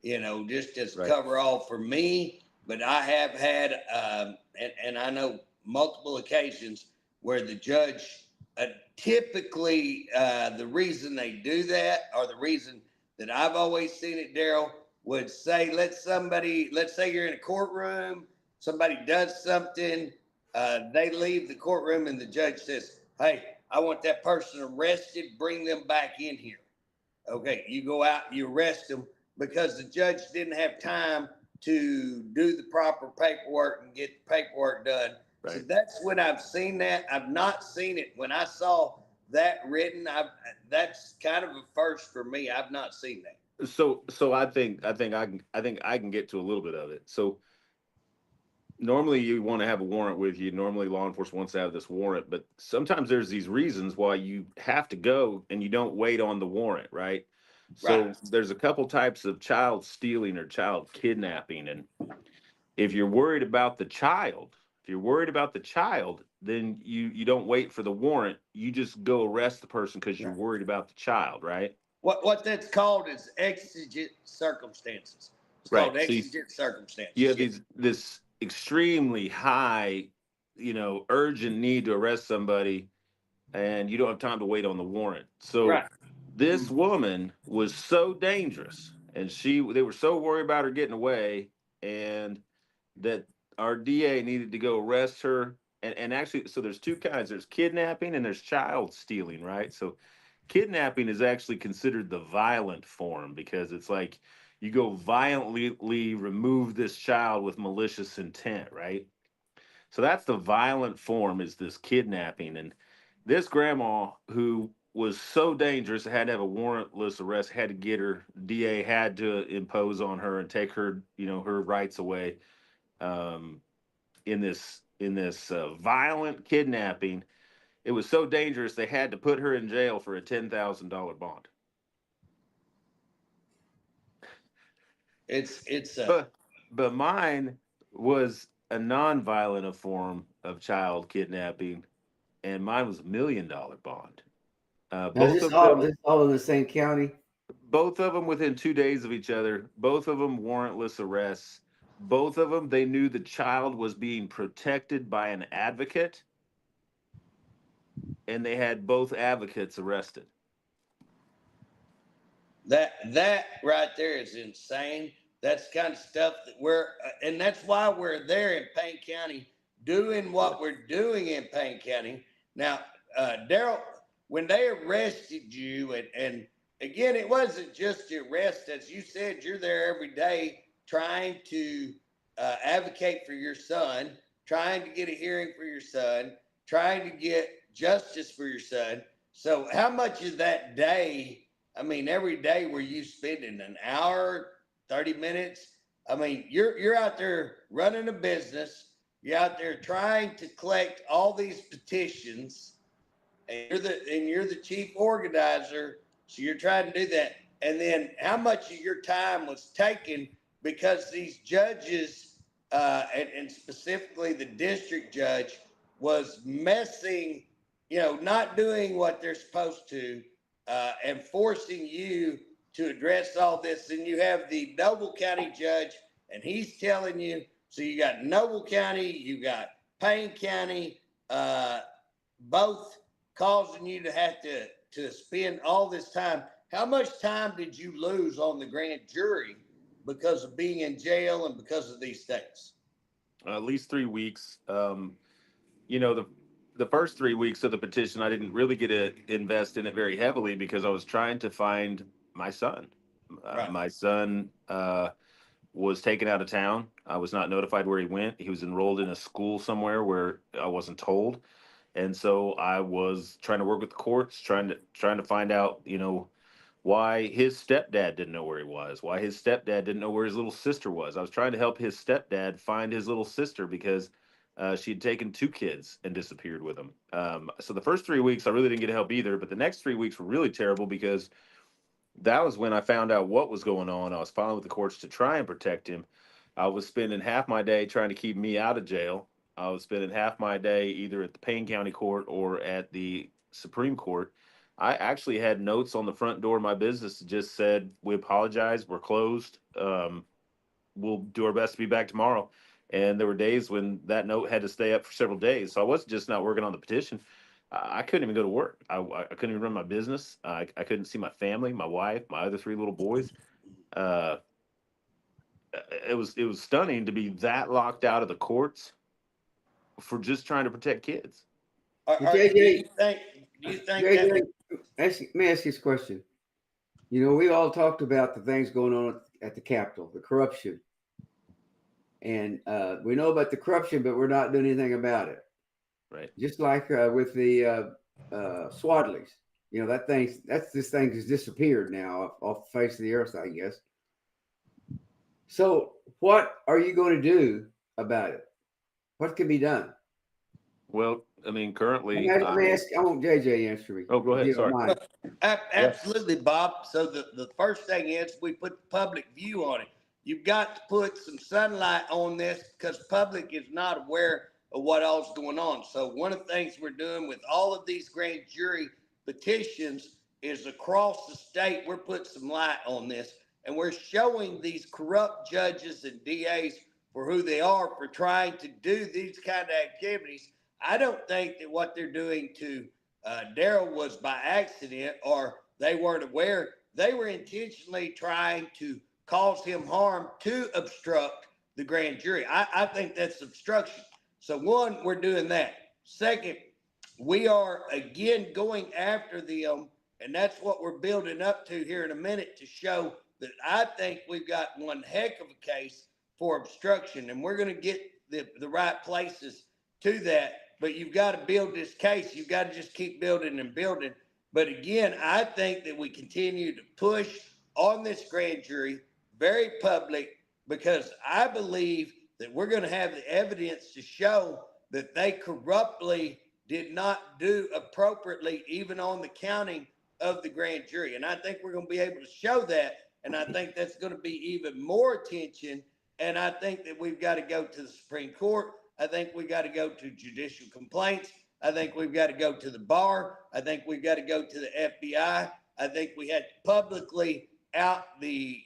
just as Right. cover all for me. But I have had, and I know multiple occasions where the judge, typically, the reason they do that, or the reason that I've always seen it, Daryl, would say, let's say you're in a courtroom, somebody does something, they leave the courtroom, and the judge says, "Hey, I want that person arrested, bring them back in here." Okay, you go out, you arrest them because the judge didn't have time to do the proper paperwork and get the paperwork done. Right. So that's when I've seen that. I've not seen it when I saw that written. That's kind of a first for me. I've not seen that. So I think I can get to a little bit of it. So normally you want to have a warrant with you. Normally law enforcement wants to have this warrant, but sometimes there's these reasons why you have to go and you don't wait on the warrant, right? So Right. there's a couple types of child stealing or child kidnapping. And if you're worried about the child, then you don't wait for the warrant. You just go arrest the person because you're worried about the child, right? What that's called is exigent circumstances. It's Right. called exigent circumstances. You have this extremely high, urgent need to arrest somebody, and you don't have time to wait on the warrant. So Right. this woman was so dangerous, and they were so worried about her getting away, and that our DA needed to go arrest her. And actually, so there's two kinds. There's kidnapping and there's child stealing, right? So kidnapping is actually considered the violent form because it's like you go violently remove this child with malicious intent, right? So that's the violent form, is this kidnapping. And this grandma, who was so dangerous, had to have a warrantless arrest, had to get her, DA had to impose on her and take her, her rights away in this violent kidnapping. It was so dangerous they had to put her in jail for a $10,000 bond. But mine was a non-violent form of child kidnapping, and mine was $1 million bond. This all in the same county? Both of them within 2 days of each other. Both of them warrantless arrests. Both of them, they knew the child was being protected by an advocate, and they had both advocates arrested. That right there is insane. That's the kind of stuff that and that's why we're there in Payne County doing what we're doing in Payne County. Now, Daryl, when they arrested you, and again, it wasn't just the arrest. As you said, you're there every day trying to advocate for your son, trying to get a hearing for your son. trying to get justice for your son. So how much of that day, I mean, every day were you spending an hour, 30 minutes? I mean, you're out there running a business. You're out there trying to collect all these petitions, and you're the chief organizer. So you're trying to do that. And then how much of your time was taken because these judges, and specifically the district judge, was messing, not doing what they're supposed to, and forcing you to address all this. And you have the Noble County judge, and he's telling you, so you got Noble County, you got Payne County, both causing you to have to spend all this time. How much time did you lose on the grand jury because of being in jail and because of these things? At least 3 weeks. The first 3 weeks of the petition, I didn't really get to invest in it very heavily because I was trying to find my son. Right. My son was taken out of town. I was not notified where he went. He was enrolled in a school somewhere where I wasn't told. And so I was trying to work with the courts, trying to find out, why his stepdad didn't know where he was, why his stepdad didn't know where his little sister was. I was trying to help his stepdad find his little sister because she had taken 2 kids and disappeared with them. So the first 3 weeks, I really didn't get help either. But the next 3 weeks were really terrible because that was when I found out what was going on. I was filing with the courts to try and protect him. I was spending half my day trying to keep me out of jail. I was spending half my day either at the Payne County Court or at the Supreme Court. I actually had notes on the front door of my business that just said, "We apologize, we're closed. We'll do our best to be back tomorrow." And there were days when that note had to stay up for several days. So I wasn't just not working on the petition. I couldn't even go to work. I couldn't even run my business. I couldn't see my family, my wife, my other 3 little boys. It was stunning to be that locked out of the courts for just trying to protect kids. JJ, Do you think JJ, that? let me ask you this question. We all talked about the things going on at the Capitol, the corruption. And we know about the corruption, but we're not doing anything about it. Right. Just like with the Swadleys. This thing has disappeared now off the face of the earth, I guess. So what are you going to do about it? What can be done? Well, I mean, currently, I want JJ to answer me. Oh, go ahead. Sorry. Absolutely, Bob. So the first thing is we put the public view on it. You've got to put some sunlight on this because public is not aware of what all's going on. So one of the things we're doing with all of these grand jury petitions is across the state, we're putting some light on this, and we're showing these corrupt judges and DAs for who they are for trying to do these kind of activities. I don't think that what they're doing to Daryl was by accident or they weren't aware. They were intentionally trying to cause him harm to obstruct the grand jury. I think that's obstruction. So one, we're doing that. Second, we are again going after them, and that's what we're building up to here in a minute to show that I think we've got one heck of a case for obstruction, and we're going to get the right places to that. But you've got to build this case. You've got to just keep building and building. But again, I think that we continue to push on this grand jury, very public, because I believe that we're going to have the evidence to show that they corruptly did not do appropriately, even on the counting of the grand jury. And I think we're going to be able to show that. And I think that's going to be even more attention. And I think that we've got to go to the Supreme Court. I think we got to go to judicial complaints. I think we've got to go to the bar. I think we've got to go to the FBI. I think we had to publicly out the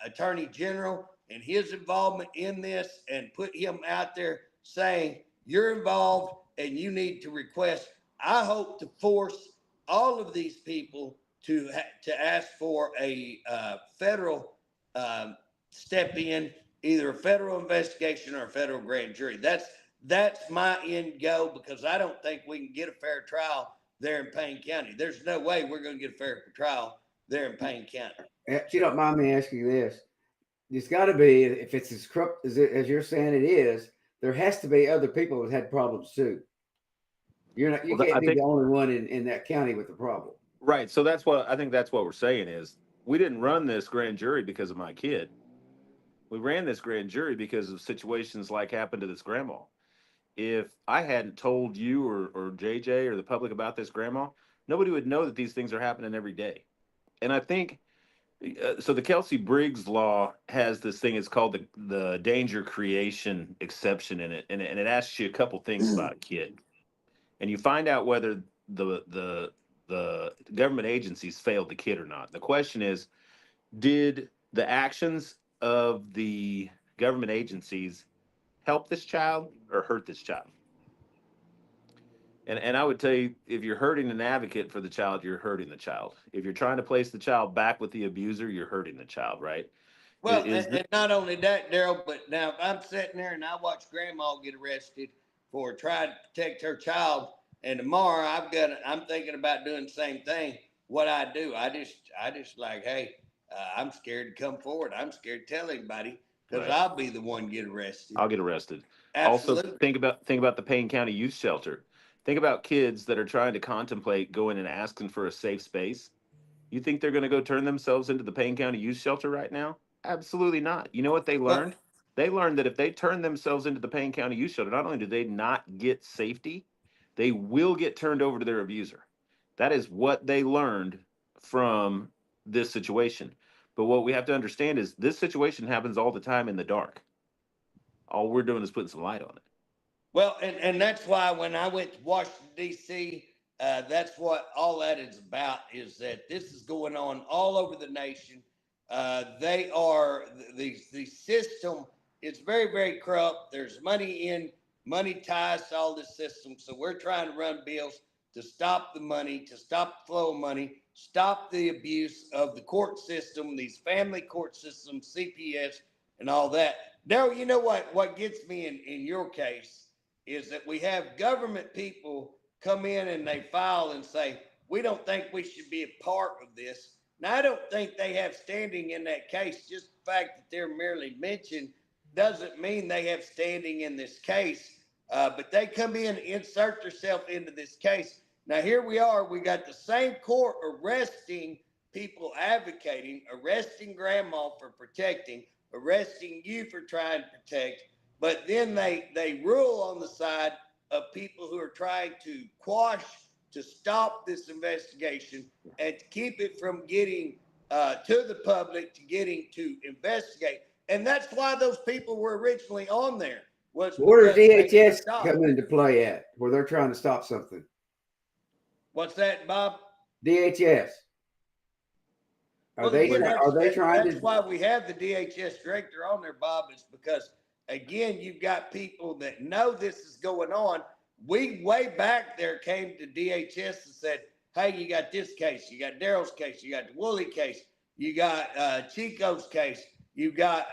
Attorney General and his involvement in this and put him out there saying, you're involved and you need to request. I hope to force all of these people to ask for a federal step in, either a federal investigation or a federal grand jury. That's my end goal, because I don't think we can get a fair trial there in Payne County. There's no way we're going to get a fair trial there in Payne County. If you don't mind me asking you this, there's got to be, if it's as corrupt as you're saying it is, there has to be other people that had problems too. You Well, can't I be think the only one in that county with the problem. right. So that's what I think. That's what we're saying is we didn't run this grand jury because of my kid. We ran this grand jury because of situations like happened to this grandma. If I hadn't told you or JJ or the public about this grandma, nobody would know that these things are happening every day. And I think so. The Kelsey Briggs law has this thing. It's called the danger creation exception in it, and it asks you a couple things about a kid, and you find out whether the government agencies failed the kid or not. The question is, did the actions of the government agencies help this child or hurt this child? And I would tell you, if you're hurting an advocate for the child, you're hurting the child. If you're trying to place the child back with the abuser, you're hurting the child, right? Well, and not only that, Daryl, but now if I'm sitting there and I watch Grandma get arrested for trying to protect her child, and tomorrow I'm thinking about doing the same thing. What I do, I just like, hey, I'm scared to come forward. I'm scared to tell anybody because right. I'll be the one get arrested. I'll get arrested. Absolutely. Also, think about the Payne County Youth Shelter. Think about kids that are trying to contemplate going and asking for a safe space. You think they're going to go turn themselves into the Payne County Youth Shelter right now? Absolutely not. You know what they Well, learned? They learned that if they turn themselves into the Payne County Youth Shelter, not only do they not get safety, they will get turned over to their abuser. That is what they learned from this situation. But what we have to understand is this situation happens all the time in the dark. All we're doing is putting some light on it. Well, and that's why when I went to Washington, D.C., that's what all that is about, is that this is going on all over the nation. The system is very, very corrupt. There's money ties to all this system. So we're trying to run bills to stop the money, to stop the flow of money, stop the abuse of the court system, these family court systems, CPS, and all that. Daryl, you know what gets me in your case is that we have government people come in and they file and say, we don't think we should be a part of this. Now, I don't think they have standing in that case. Just the fact that they're merely mentioned doesn't mean they have standing in this case. But they come in and insert themselves into this case. Now, here we are. We got the same court arresting people advocating, arresting grandma for protecting, arresting you for trying to protect. But then they rule on the side of people who are trying to quash, to stop this investigation and to keep it from getting to the public, to getting to investigate. And that's why those people were originally on there. Where does DHS come into play at, where they're trying to stop something? What's that, Bob? DHS. Are they trying to? That's why we have the DHS director on there, Bob, is because, again, you've got people that know this is going on. We way back there came to DHS and said, hey, you got this case, you got Daryl's case, you got the Woolley case, you got Chico's case, you got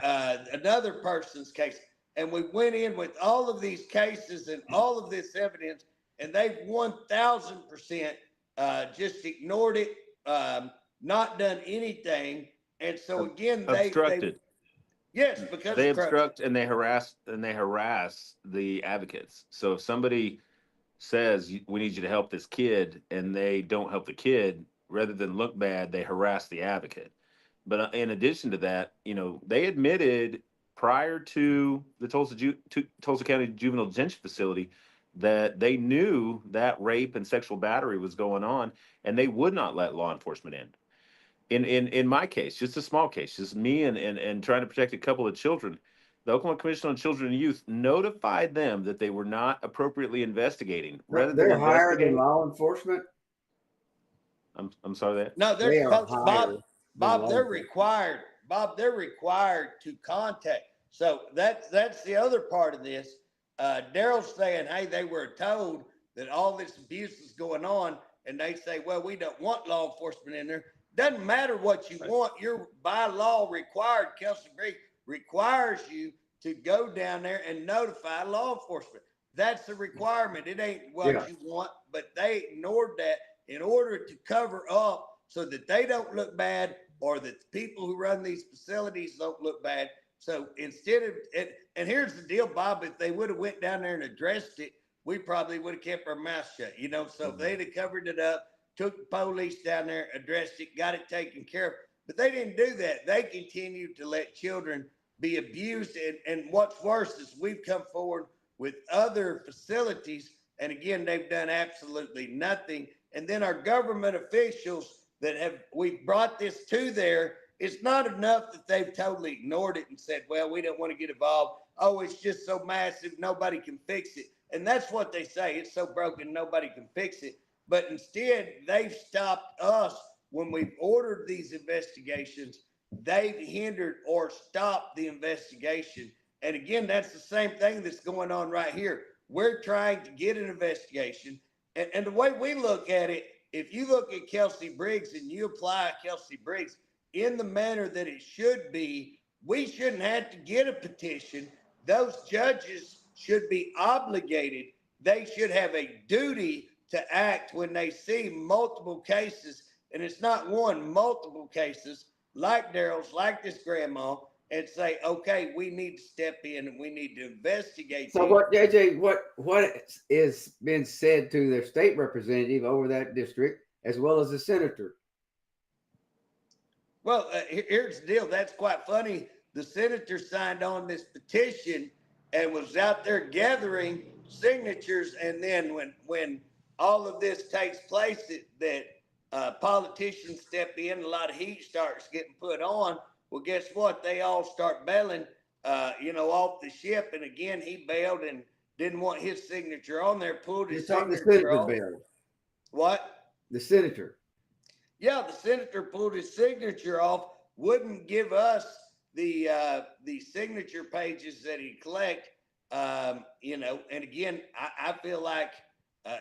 another person's case. And we went in with all of these cases and all of this evidence, and they've 1,000% just ignored it, not done anything. And so again, obstructed. Yes, because they obstruct and they harass the advocates. So if somebody says we need you to help this kid and they don't help the kid, rather than look bad, they harass the advocate. But in addition to that, they admitted prior to the Tulsa County Juvenile Detention Facility that they knew that rape and sexual battery was going on, and they would not let law enforcement in. In my case, just a small case, just me and trying to protect a couple of children, the Oklahoma Commission on Children and Youth notified them that they were not appropriately investigating. They're higher than law enforcement. I'm sorry that. No, they're supposed to, Bob. They're required. Bob, they're required to contact. So that's the other part of this. Daryl's saying, hey, they were told that all this abuse is going on, and they say, well, we don't want law enforcement in there. Doesn't matter what you want. You're by law required. Kelsey Briggs requires you to go down there and notify law enforcement. That's a requirement. It ain't what you want, but they ignored that in order to cover up so that they don't look bad, or that the people who run these facilities don't look bad. So instead of it, and here's the deal, Bob, if they would have went down there and addressed it, we probably would have kept our mouth shut, you know. So if they'd have covered it up, took the police down there, addressed it, got it taken care of. But they didn't do that. They continued to let children be abused. And what's worse is we've come forward with other facilities, and again, they've done absolutely nothing. And then our government officials we've brought this to there, it's not enough that they've totally ignored it and said, well, we don't want to get involved. Oh, it's just so massive, nobody can fix it. And that's what they say. It's so broken, nobody can fix it. But instead, they've stopped us when we've ordered these investigations. They've hindered or stopped the investigation. And again, that's the same thing that's going on right here. We're trying to get an investigation. And the way we look at it, if you look at Kelsey Briggs and you apply Kelsey Briggs in the manner that it should be, we shouldn't have to get a petition. Those judges should be obligated. They should have a duty to act when they see multiple cases, and it's not one, multiple cases, like Daryl's, like this grandma, and say, okay, we need to step in and we need to investigate. So what, JJ, what is been said to their state representative over that district, as well as the senator? Well, here's the deal. That's quite funny. The senator signed on this petition and was out there gathering signatures. And then when all of this takes place, that politicians step in, a lot of heat starts getting put on. Well, guess what? They all start bailing, off the ship. And again, he bailed and didn't want his signature on there, pulled his signature off. What? The senator. Yeah, the senator pulled his signature off, wouldn't give us the signature pages that he collect, and again, I feel like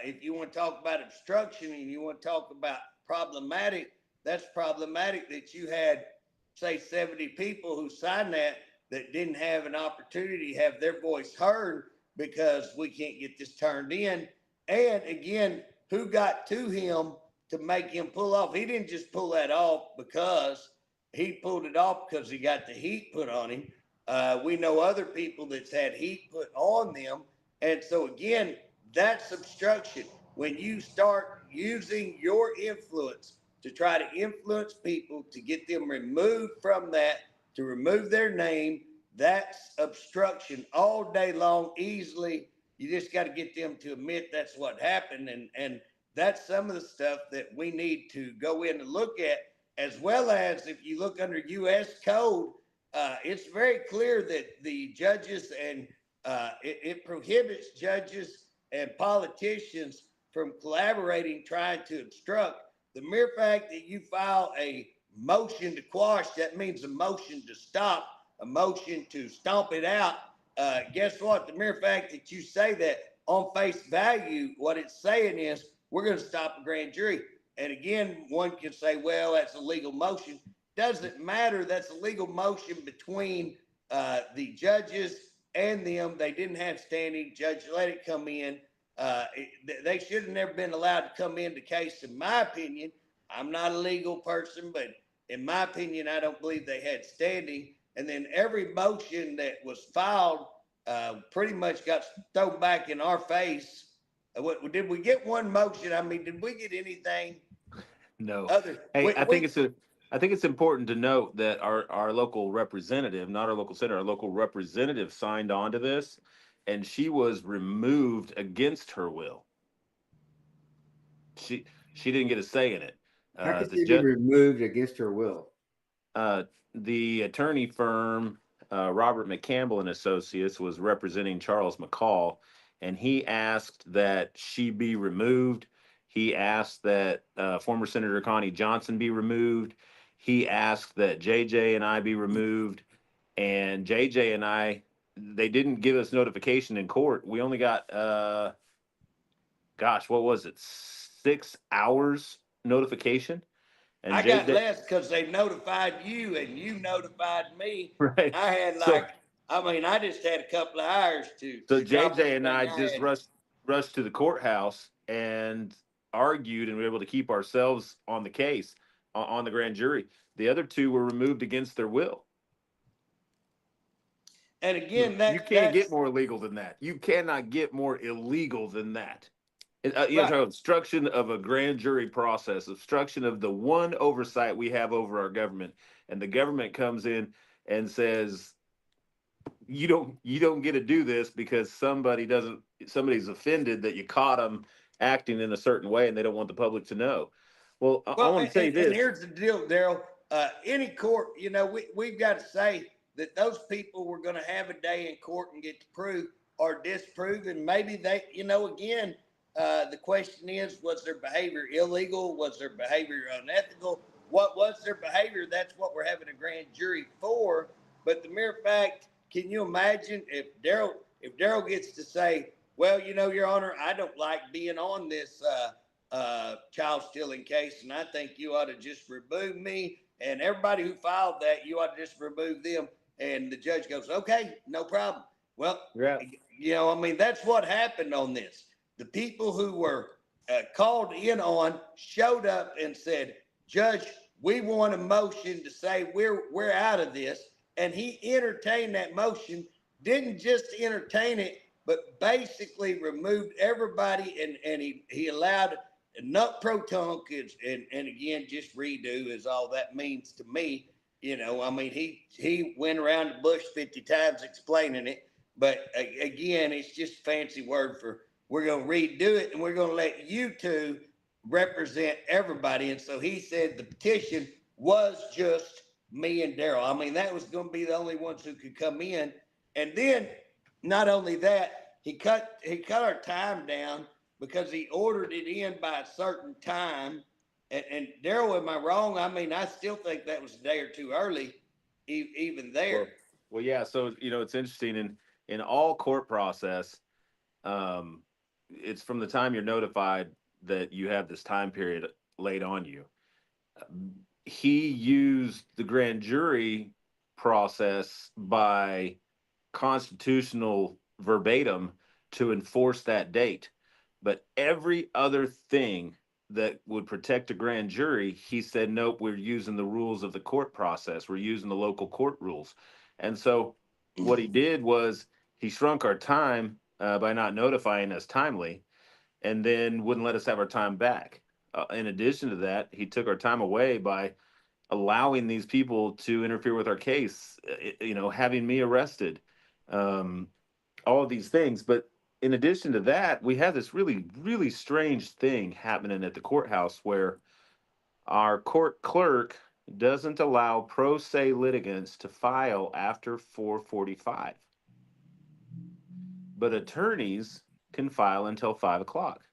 if you want to talk about obstruction and you want to talk about problematic, that's problematic that you had, say, 70 people who signed that didn't have an opportunity to have their voice heard because we can't get this turned in. And again, who got to him to make him pull off? He didn't just pull that off because he pulled it off because he got the heat put on him. We know other people that's had heat put on them. And so again, that's obstruction. When you start using your influence to try to influence people to get them removed from that, to remove their name, that's obstruction all day long, easily. You just got to get them to admit that's what happened. And that's some of the stuff that we need to go in and look at, as well as if you look under U.S. code, it's very clear that the judges and it prohibits judges and politicians from collaborating, trying to obstruct. The mere fact that you file a motion to quash, that means a motion to stop, a motion to stomp it out. Guess what? The mere fact that you say that on face value, what it's saying is we're going to stop a grand jury. And again, one can say, well, that's a legal motion. Doesn't matter. That's a legal motion between the judges and them. They didn't have standing. Judge let it come in. They should have never been allowed to come into case, in my opinion. I'm not a legal person, but in my opinion, I don't believe they had standing. And then every motion that was filed pretty much got thrown back in our face. Did we get one motion? I mean, did we get anything? No. I think it's important to note that our local representative, not our local senator, our local representative signed on to this, and she was removed against her will. She didn't get a say in it. How could she be removed against her will? The attorney firm, Robert McCampbell and Associates, was representing Charles McCall, and he asked that she be removed. He asked that former Senator Connie Johnson be removed. He asked that JJ and I be removed. And JJ and I, they didn't give us notification in court. We only got, what was it, 6 hours notification? And I got less because they notified you and you notified me. Right. I had I just had a couple of hours to. So JJ and I just rushed to the courthouse and argued, and we were able to keep ourselves on the case, on the grand jury. The other two were removed against their will. And again, You can't get more illegal than that. You cannot get more illegal than that. You right. know, obstruction of a grand jury process, obstruction of the one oversight we have over our government, and the government comes in and says, you don't get to do this because somebody's offended that you caught them acting in a certain way and they don't want the public to know. Well, I Well, want to say and this. here's the deal, Daryl. Any court, we've got to say that those people were going to have a day in court and get to prove or disprove. And maybe they, again, the question is, was their behavior illegal? Was their behavior unethical? What was their behavior? That's what we're having a grand jury for. But the mere fact, can you imagine if Daryl gets to say, well, Your Honor, I don't like being on this child stealing case, and I think you ought to just remove me. And everybody who filed that, you ought to just remove them. And the judge goes, okay, no problem. Well, Yeah. that's what happened on this. The people who were called in on showed up and said, Judge, we want a motion to say we're out of this. And he entertained that motion, didn't just entertain it, but basically removed everybody, and he allowed nut pro tunc and again, just redo is all that means to me. He went around the bush 50 times explaining it, but again, it's just a fancy word for we're going to redo it, and we're going to let you two represent everybody. And so he said the petition was just me and Daryl. That was going to be the only ones who could come in. And then not only that, he cut our time down because he ordered it in by a certain time. And Daryl, am I wrong? I still think that was a day or two early, even there. Well, yeah. So, it's interesting in all court process, it's from the time you're notified that you have this time period laid on you. He used the grand jury process by constitutional verbatim to enforce that date. But every other thing that would protect a grand jury, he said, nope, we're using the rules of the court process. We're using the local court rules. And so what he did was he shrunk our time by not notifying us timely, and then wouldn't let us have our time back. In addition to that, he took our time away by allowing these people to interfere with our case, having me arrested, all of these things. But in addition to that, we have this really, really strange thing happening at the courthouse where our court clerk doesn't allow pro se litigants to file after 4:45, but attorneys can file until 5 o'clock.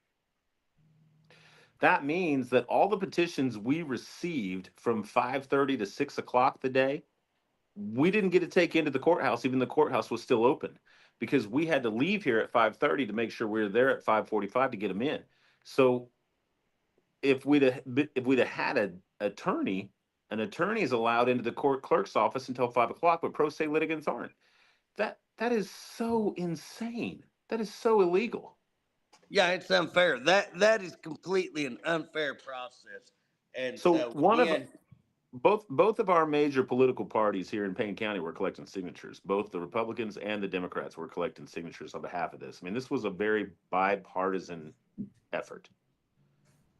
That means that all the petitions we received from 5:30 to 6 o'clock the day, we didn't get to take into the courthouse, even the courthouse was still open, because we had to leave here at 5:30 to make sure we were there at 5:45 to get them in. So if we'd have had an attorney is allowed into the court clerk's office until 5 o'clock, but pro se litigants aren't. That is so insane. That is so illegal. Yeah, it's unfair. That is completely an unfair process. And so both of our major political parties here in Payne County were collecting signatures. Both the Republicans and the Democrats were collecting signatures on behalf of this. This was a very bipartisan effort.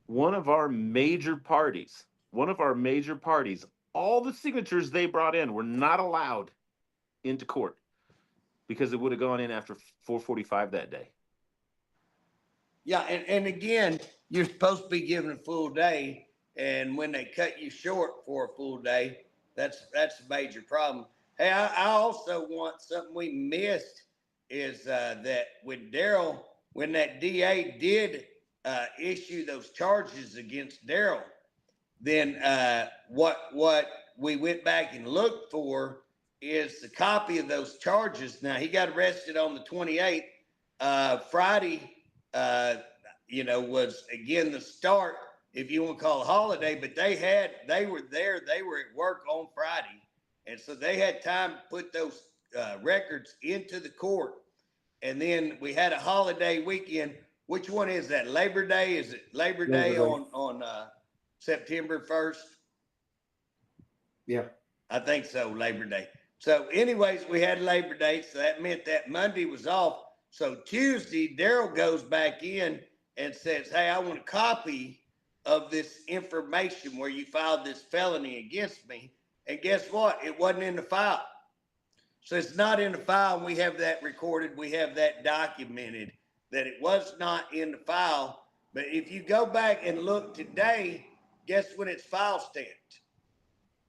One of our major parties, all the signatures they brought in were not allowed into court because it would have gone in after 4:45 that day. Yeah, and again, you're supposed to be given a full day, and when they cut you short for a full day, that's a major problem. Hey, I also want something we missed is that when that DA did issue those charges against Daryl, then what we went back and looked for is the copy of those charges. Now, he got arrested on the 28th. Friday, was again the start, if you want to call it a holiday, but they were there, they were at work on Friday. And so they had time to put those records into the court. And then we had a holiday weekend. Which one is that? Labor Day? Is it Labor Day on September 1st? Yeah. I think so, Labor Day. So anyways, we had Labor Day, so that meant that Monday was off. So Tuesday, Daryl goes back in and says, hey, I want a copy of this information where you filed this felony against me. And guess what? It wasn't in the file. So it's not in the file, and we have that recorded. We have that documented that it was not in the file. But if you go back and look today, guess when it's file stamped?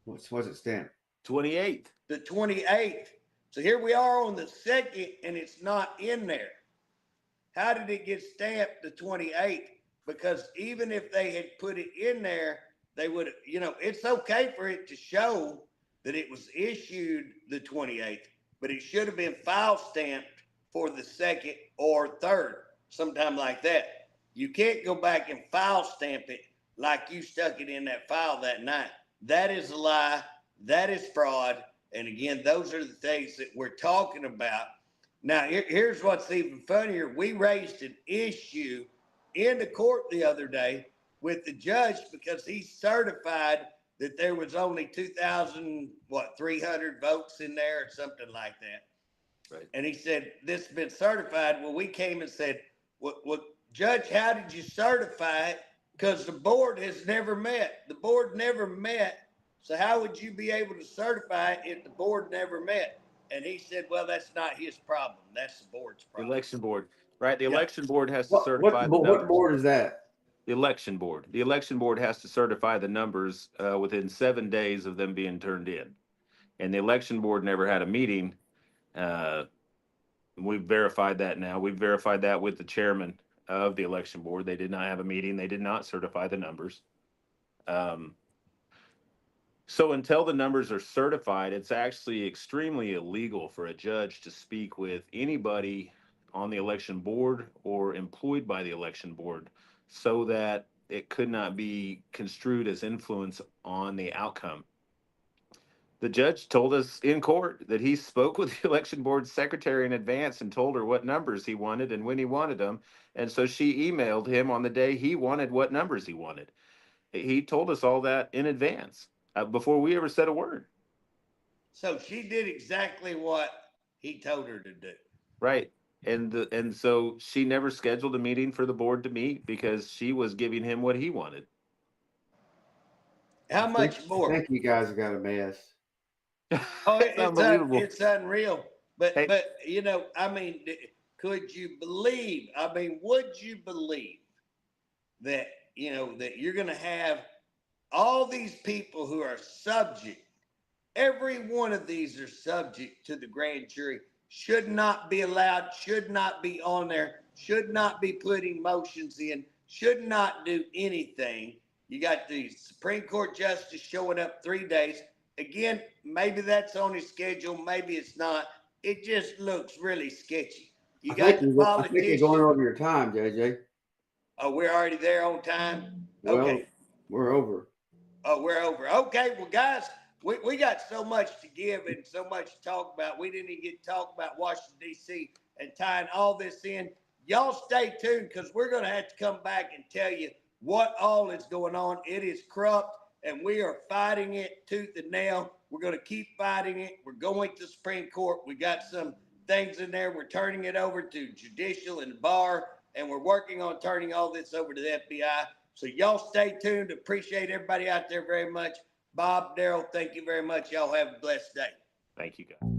What's it stamped? 28th. The 28th. So here we are on the 2nd, and it's not in there. How did it get stamped the 28th? Because even if they had put it in there, they would, it's okay for it to show that it was issued the 28th, but it should have been file stamped for the 2nd or 3rd, sometime like that. You can't go back and file stamp it like you stuck it in that file that night. That is a lie. That is fraud. And again, those are the things that we're talking about. Now, here's what's even funnier. We raised an issue in the court the other day with the judge because he certified that there was only 2,300 votes in there or something like that. Right. And he said, this has been certified. Well, we came and said, well, Judge, how did you certify it? Because the board has never met. The board never met. So how would you be able to certify it if the board never met? And he said, well, that's not his problem. That's the board's The problem. election board, right? The Yeah. election board has to certify the What numbers. board is that? The election board. The election board has to certify the numbers within 7 days of them being turned in. And the election board never had a meeting. We've verified that now. We've verified that with the chairman of the election board. They did not have a meeting. They did not certify the numbers. So until the numbers are certified, it's actually extremely illegal for a judge to speak with anybody on the election board or employed by the election board, so that it could not be construed as influence on the outcome. The judge told us in court that he spoke with the election board secretary in advance and told her what numbers he wanted and when he wanted them. And so she emailed him on the day he wanted what numbers he wanted. He told us all that in advance before we ever said a word. So she did exactly what he told her to do. Right. And so she never scheduled a meeting for the board to meet because she was giving him what he wanted. How much more? I think you guys have got a mess. Oh, It's unbelievable. It's unreal. But, Hey. could you believe, would you believe that, that you're going to have all these people who are subject, every one of these are subject to the grand jury, should not be allowed, should not be on there, should not be putting motions in, should not do anything. You got the Supreme Court justice showing up 3 days. Again, maybe that's on his schedule, maybe it's not. It just looks really sketchy. You got the I think you're going politicians. over your time, JJ. Oh, we're already there on time? Well, Okay. we're over. Oh, we're over. Okay, well, guys, we got so much to give and so much to talk about. We didn't even get to talk about Washington, D.C. and tying all this in. Y'all stay tuned because we're going to have to come back and tell you what all is going on. It is corrupt, and we are fighting it tooth and nail. We're going to keep fighting it. We're going to the Supreme Court. We got some things in there. We're turning it over to judicial and bar, and we're working on turning all this over to the FBI. So y'all stay tuned. Appreciate everybody out there very much. Bob, Daryl, thank you very much. Y'all have a blessed day. Thank you, guys.